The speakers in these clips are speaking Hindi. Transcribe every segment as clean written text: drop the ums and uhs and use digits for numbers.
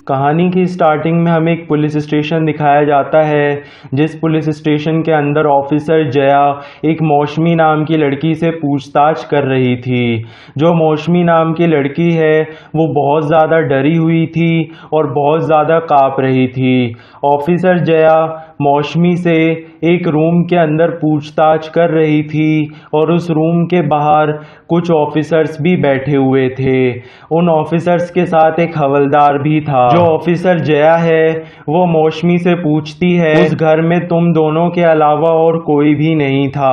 कहानी की स्टार्टिंग में हमें एक पुलिस स्टेशन दिखाया जाता है, जिस पुलिस स्टेशन के अंदर ऑफिसर जया एक मौसमी नाम की लड़की से पूछताछ कर रही थी। जो मौसमी नाम की लड़की है वो बहुत ज़्यादा डरी हुई थी और बहुत ज़्यादा काँप रही थी। ऑफिसर जया मौसमी से एक रूम के अंदर पूछताछ कर रही थी और उस रूम के बाहर कुछ ऑफिसर्स भी बैठे हुए थे। उन ऑफिसर्स के साथ एक हवलदार भी था। जो ऑफिसर जया है वो मौसमी से पूछती है, उस घर में तुम दोनों के अलावा और कोई भी नहीं था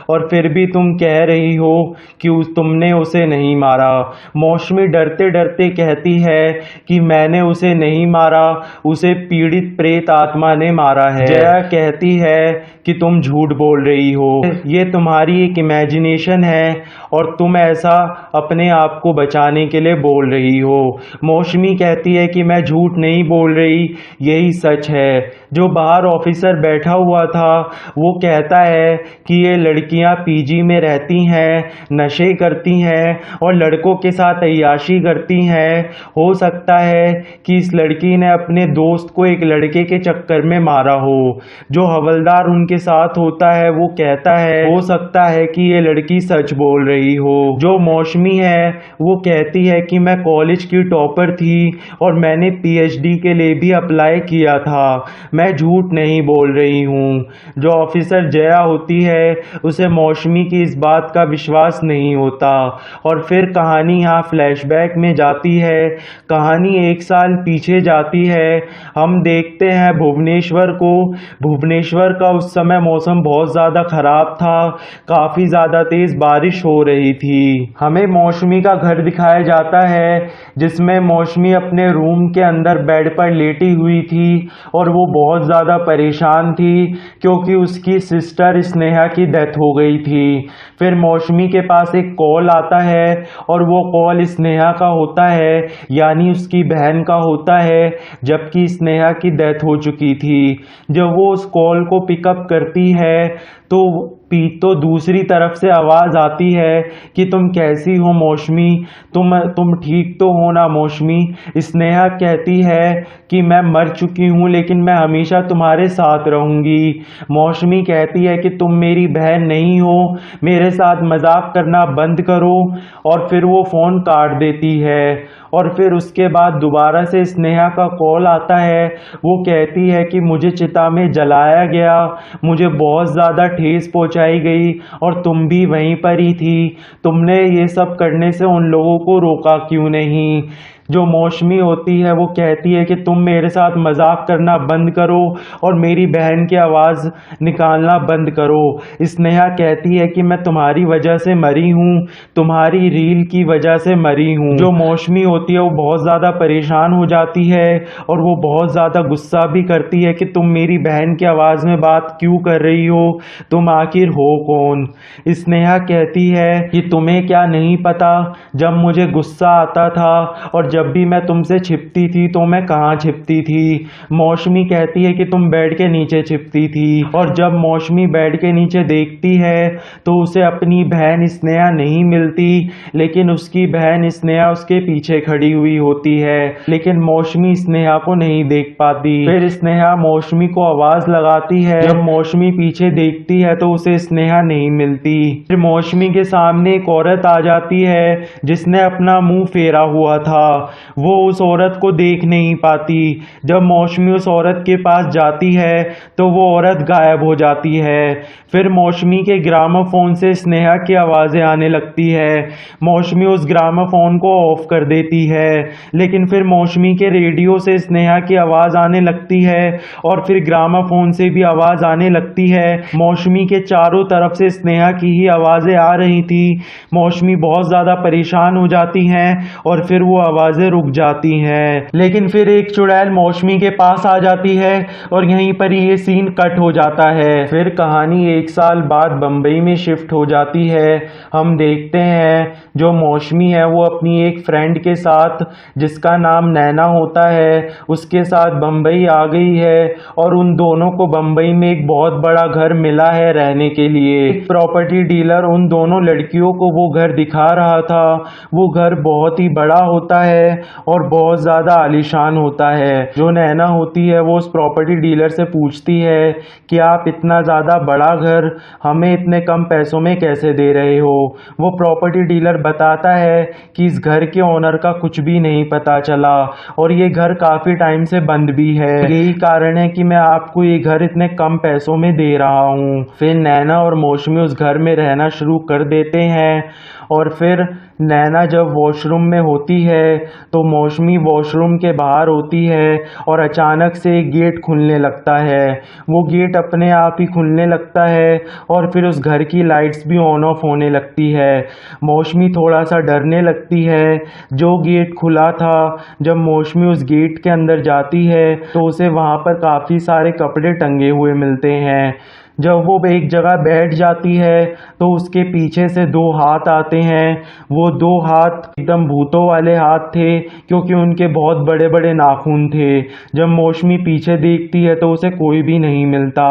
और फिर भी तुम कह रही हो कि तुमने उसे नहीं मारा। मौसमी डरते डरते कहती है कि मैंने उसे नहीं मारा, उसे पीड़ित प्रेत आत्मा ने मारा है। जया कहती है कि तुम झूठ बोल रही हो, ये तुम्हारी एक इमेजिनेशन है और तुम ऐसा अपने आप को बचाने के लिए बोल रही हो। मौसमी कहती है कि मैं झूठ नहीं बोल रही, यही सच है। जो बाहर ऑफिसर बैठा हुआ था वो कहता है कि ये लड़कियां पीजी में रहती हैं, नशे करती हैं और लड़कों के साथ अय्याशी करती हैं। हो सकता है कि इस लड़की ने अपने दोस्त को एक लड़के के चक्कर में मारा हो। जो हवलदार उनके साथ होता है वो कहता है हो सकता है कि ये लड़की सच बोल रही हो। जो मौसमी है वो कहती है कि मैं कॉलेज की टॉपर थी और मैंने पीएचडी के लिए भी अप्लाई किया था, मैं झूठ नहीं बोल रही हूँ। जो ऑफिसर जया होती है उसे मौसमी की इस बात का विश्वास नहीं होता और फिर कहानी यहाँ फ्लैशबैक में जाती है। कहानी 1 साल पीछे जाती है। हम देखते हैं भुवनेश्वर को। भुवनेश्वर का उस समय मौसम बहुत ज़्यादा ख़राब था, काफ़ी ज़्यादा तेज़ बारिश हो रही थी। हमें मौसमी का घर दिखाया जाता है जिसमें मौसमी अपने रूम के अंदर बेड पर लेटी हुई थी और वो बहुत ज़्यादा परेशान थी क्योंकि उसकी सिस्टर स्नेहा की डेथ हो गई थी। फिर मौसमी के पास एक कॉल आता है और वो कॉल स्नेहा का होता है, यानी उसकी बहन का होता है, जबकि स्नेहा की डेथ हो चुकी थी। जब वो उस कॉल को पिकअप करती है तो दूसरी तरफ से आवाज़ आती है कि तुम कैसी हो मौसमी, तुम ठीक तो हो ना मौसमी। स्नेहा कहती है कि मैं मर चुकी हूँ लेकिन मैं हमेशा तुम्हारे साथ रहूँगी। मौसमी कहती है कि तुम मेरी बहन नहीं हो, मेरे साथ मजाक करना बंद करो, और फिर वो फ़ोन काट देती है। और फिर उसके बाद दोबारा से स्नेहा का कॉल आता है। वो कहती है कि मुझे चिता में जलाया गया, मुझे बहुत ज़्यादा ठेस पहुंचाई गई और तुम भी वहीं पर ही थी, तुमने ये सब करने से उन लोगों को रोका क्यों नहीं। जो मौसमी होती है वो कहती है कि तुम मेरे साथ मजाक करना बंद करो और मेरी बहन की आवाज़ निकालना बंद करो। स्नेहा कहती है कि मैं तुम्हारी वजह से मरी हूँ, तुम्हारी रील की वजह से मरी हूँ। जो मौसमी होती है वो बहुत ज़्यादा परेशान हो जाती है और वो बहुत ज़्यादा गुस्सा भी करती है कि तुम मेरी बहन की आवाज़ में बात क्यों कर रही हो, तुम आखिर हो कौन। स्नेहा कहती है कि तुम्हें क्या नहीं पता, जब मुझे गुस्सा आता था और जब भी मैं तुमसे छिपती थी तो मैं कहाँ छिपती थी। मौसमी कहती है कि तुम बेड के नीचे छिपती थी, और जब मौसमी बेड के नीचे देखती है तो उसे अपनी बहन स्नेहा नहीं मिलती, लेकिन उसकी बहन स्नेहा उसके पीछे खड़ी हुई होती है, लेकिन मौसमी स्नेहा को नहीं देख पाती। फिर स्नेहा मौसमी को आवाज लगाती है। जब मौसमी पीछे देखती है तो उसे स्नेहा नहीं मिलती। फिर मौसमी के सामने एक औरत आ जाती है जिसने अपना मुंह फेरा हुआ था। वो उस औरत को देख नहीं पाती। जब मौसमी उस औरत के पास जाती है तो वो औरत गायब हो जाती है। फिर मौसमी के ग्रामोफोन से स्नेहा की आवाज़ें आने लगती है। मौसमी उस ग्रामोफोन को ऑफ कर देती है, लेकिन फिर मौसमी के रेडियो से स्नेहा की आवाज़ आने लगती है और फिर ग्रामोफोन से भी आवाज़ आने लगती है। मौसमी के चारों तरफ से स्नेहा की ही आवाज़ें आ रही थी। मौसमी बहुत ज़्यादा परेशान हो जाती हैं और फिर वो आवाज़ें रुक जाती हैं। लेकिन फिर एक चुड़ैल मौसमी के पास आ जाती है और यहीं पर ये सीन कट हो जाता है। फिर कहानी 1 साल बाद बम्बई में शिफ्ट हो जाती है। हम देखते हैं जो मौसमी है वो अपनी एक फ्रेंड के साथ, जिसका नाम नैना होता है, उसके साथ बम्बई आ गई है और उन दोनों को बम्बई में एक बहुत बड़ा घर मिला है रहने के लिए। एक प्रॉपर्टी डीलर उन दोनों लड़कियों को वो घर दिखा रहा था। वो घर बहुत ही बड़ा होता है है और बहुत ज़्यादा आलीशान होता है। जो नैना होती है वो उस प्रॉपर्टी डीलर से पूछती है कि आप इतना ज़्यादा बड़ा घर हमें इतने कम पैसों में कैसे दे रहे हो। वो प्रॉपर्टी डीलर बताता है कि इस घर के ओनर का कुछ भी नहीं पता चला और ये घर काफ़ी टाइम से बंद भी है, यही कारण है कि मैं आपको ये घर इतने कम पैसों में दे रहा हूँ। फिर नैना और मौसमी उस घर में रहना शुरू कर देते हैं और फिर नैना जब वॉशरूम में होती है तो मौसमी वॉशरूम के बाहर होती है और अचानक से एक गेट खुलने लगता है। वो गेट अपने आप ही खुलने लगता है और फिर उस घर की लाइट्स भी ऑन ऑफ होने लगती है। मौसमी थोड़ा सा डरने लगती है। जो गेट खुला था, जब मौसमी उस गेट के अंदर जाती है तो उसे वहाँ पर काफ़ी सारे कपड़े टंगे हुए मिलते हैं। जब वो एक जगह बैठ जाती है तो उसके पीछे से दो हाथ आते हैं। वो दो हाथ एकदम भूतों वाले हाथ थे क्योंकि उनके बहुत बड़े बड़े नाखून थे। जब मौसमी पीछे देखती है तो उसे कोई भी नहीं मिलता।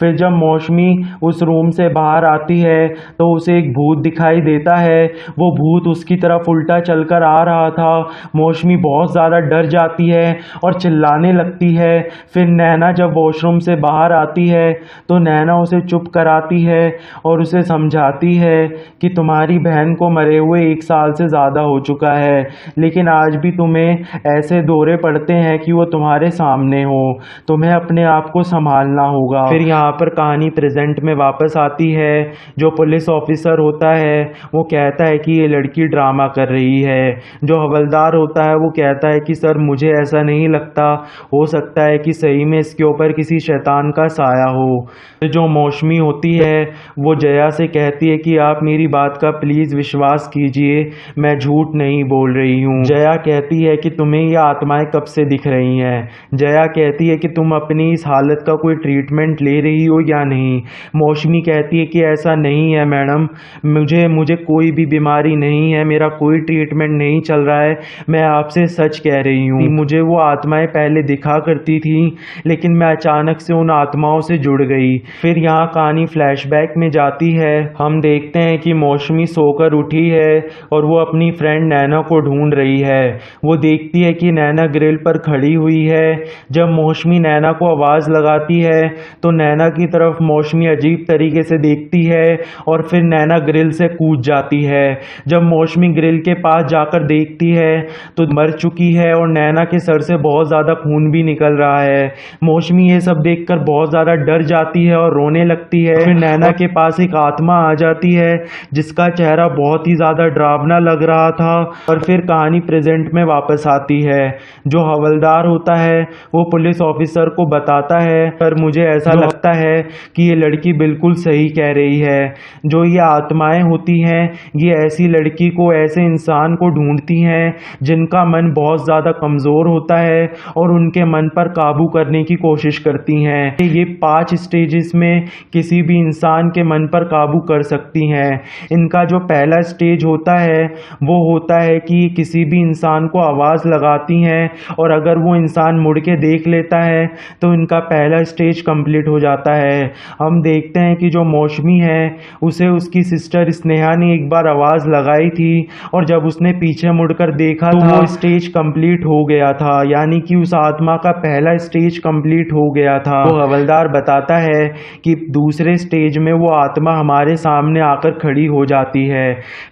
फिर जब मौसमी उस रूम से बाहर आती है तो उसे एक भूत दिखाई देता है। वो भूत उसकी तरफ उल्टा चलकर आ रहा था। मौसमी बहुत ज़्यादा डर जाती है और चिल्लाने लगती है। फिर नैना जब वॉशरूम से बाहर आती है तो नैना उसे चुप कराती है और उसे समझाती है कि तुम्हारी बहन को मरे हुए 1 साल से ज़्यादा हो चुका है, लेकिन आज भी तुम्हें ऐसे दौरे पड़ते हैं कि वो तुम्हारे सामने हो। तुम्हें अपने आप को संभालना होगा। फिर यहाँ पर कहानी प्रेजेंट में वापस आती है। जो पुलिस ऑफिसर होता है वो कहता है कि ये लड़की ड्रामा कर रही है। जो हवलदार होता है वो कहता है कि सर मुझे ऐसा नहीं लगता, हो सकता है कि सही में इसके ऊपर किसी शैतान का साया हो। जो मौसमी होती है वो जया से कहती है कि आप मेरी बात का प्लीज़ विश्वास कीजिए, मैं झूठ नहीं बोल रही हूँ। जया कहती है कि तुम्हें ये आत्माएं कब से दिख रही हैं। जया कहती है कि तुम अपनी इस हालत का कोई ट्रीटमेंट ले रही हो या नहीं। मौसमी कहती है कि ऐसा नहीं है मैडम, मुझे कोई भी बीमारी नहीं है, मेरा कोई ट्रीटमेंट नहीं चल रहा है, मैं आपसे सच कह रही हूँ। मुझे वो आत्माएं पहले दिखा करती थी लेकिन मैं अचानक से उन आत्माओं से जुड़ गई। फिर यहाँ कहानी फ्लैशबैक में जाती है। हम देखते हैं कि मौसमी सोकर उठी है और वो अपनी फ्रेंड नैना को ढूंढ रही है। वो देखती है कि नैना ग्रिल पर खड़ी हुई है। जब मौसमी नैना को आवाज़ लगाती है तो नैना की तरफ मौसमी अजीब तरीके से देखती है और फिर नैना ग्रिल से कूद जाती है। जब मौसमी ग्रिल के पास जाकर देखती है तो मर चुकी है और नैना के सर से बहुत ज़्यादा खून भी निकल रहा है। मौसमी ये सब देखकर बहुत ज़्यादा डर जाती है और रोने लगती है। फिर नैना के पास एक आत्मा आ जाती है जिसका चेहरा बहुत ही ज़्यादा डरावना लग रहा था। और फिर कहानी प्रेजेंट में वापस आती है। जो हवलदार होता है वो पुलिस ऑफिसर को बताता है, पर मुझे ऐसा लगता है कि ये लड़की बिल्कुल सही कह रही है। जो ये आत्माएं होती हैं ये ऐसी लड़की को, ऐसे इंसान को ढूंढती हैं जिनका मन बहुत ज़्यादा कमज़ोर होता है और उनके मन पर काबू करने की कोशिश करती हैं। ये 5 स्टेजेस में किसी भी इंसान के मन पर काबू कर सकती हैं। इनका जो पहला स्टेज होता है वो होता है कि किसी भी इंसान को आवाज़ लगाती हैं और अगर वो इंसान मुड़ के देख लेता है तो इनका पहला स्टेज कंप्लीट हो जाता है। हम देखते हैं कि जो मौसमी है उसे उसकी सिस्टर स्नेहा ने एक बार आवाज़ लगाई थी और जब उसने पीछे मुड़कर देखा तो वो स्टेज कंप्लीट हो गया था, यानी कि उस आत्मा का पहला स्टेज कंप्लीट हो गया था। तो हवलदार बताता है कि दूसरे स्टेज में वो आत्मा हमारे सामने आकर खड़ी हो जाती है।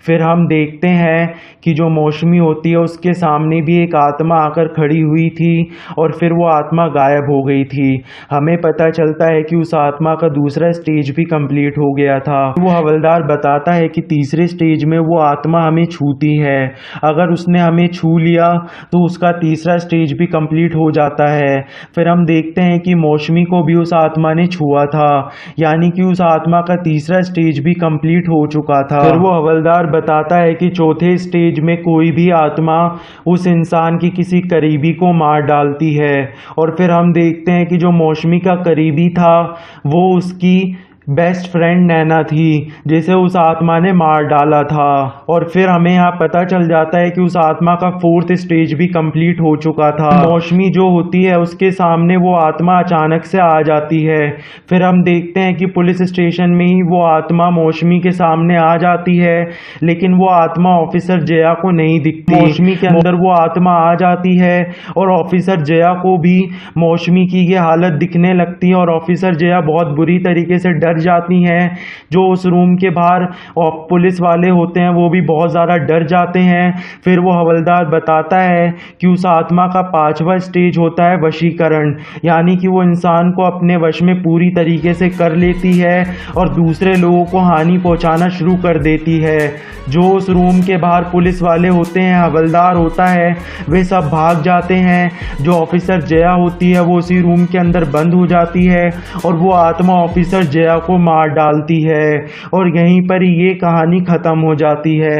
फिर हम देखते हैं कि जो मौसमी होती है उसके सामने भी एक आत्मा आकर खड़ी हुई थी और फिर वो आत्मा गायब हो गई थी। हमें पता चलता है कि उस आत्मा का दूसरा स्टेज भी कंप्लीट हो गया था। वो हवलदार बताता है कि तीसरे स्टेज में वो आत्मा हमें छूती है। अगर उसने हमें छू लिया तो उसका तीसरा स्टेज भी कंप्लीट हो जाता है। फिर हम देखते हैं कि मौसमी को भी उस आत्मा ने छुआ था, यानी कि उस आत्मा का तीसरा स्टेज भी कंप्लीट हो चुका था। फिर वो हवलदार बताता है कि चौथे स्टेज में कोई भी आत्मा उस इंसान की किसी करीबी को मार डालती है और फिर हम देखते हैं कि जो मौसमी का करीबी था वो उसकी बेस्ट फ्रेंड नैना थी जिसे उस आत्मा ने मार डाला था। और फिर हमें यहाँ पता चल जाता है कि उस आत्मा का 4th स्टेज भी कंप्लीट हो चुका था। मौसमी जो होती है उसके सामने वो आत्मा अचानक से आ जाती है। फिर हम देखते हैं कि पुलिस स्टेशन में ही वो आत्मा मौसमी के सामने आ जाती है, लेकिन वो आत्मा ऑफिसर जया को नहीं दिखती। मौसमी के अंदर वो आत्मा आ जाती है और ऑफिसर जया को भी मौसमी की ये हालत दिखने लगती है और ऑफिसर जया बहुत बुरी तरीके से डर जाती हैं। जो उस रूम के बाहर पुलिस वाले होते हैं वो भी बहुत ज़्यादा डर जाते हैं। फिर वो हवलदार बताता है कि उस आत्मा का 5वां स्टेज होता है वशीकरण, यानी कि वो इंसान को अपने वश में पूरी तरीके से कर लेती है और दूसरे लोगों को हानि पहुंचाना शुरू कर देती है। जो उस रूम के बाहर पुलिस वाले होते हैं, हवलदार होता है, वे सब भाग जाते हैं। जो ऑफिसर जया होती है वो उसी रूम के अंदर बंद हो जाती है और वो आत्मा ऑफिसर जया को मार डालती है और यहीं पर ये कहानी ख़त्म हो जाती है।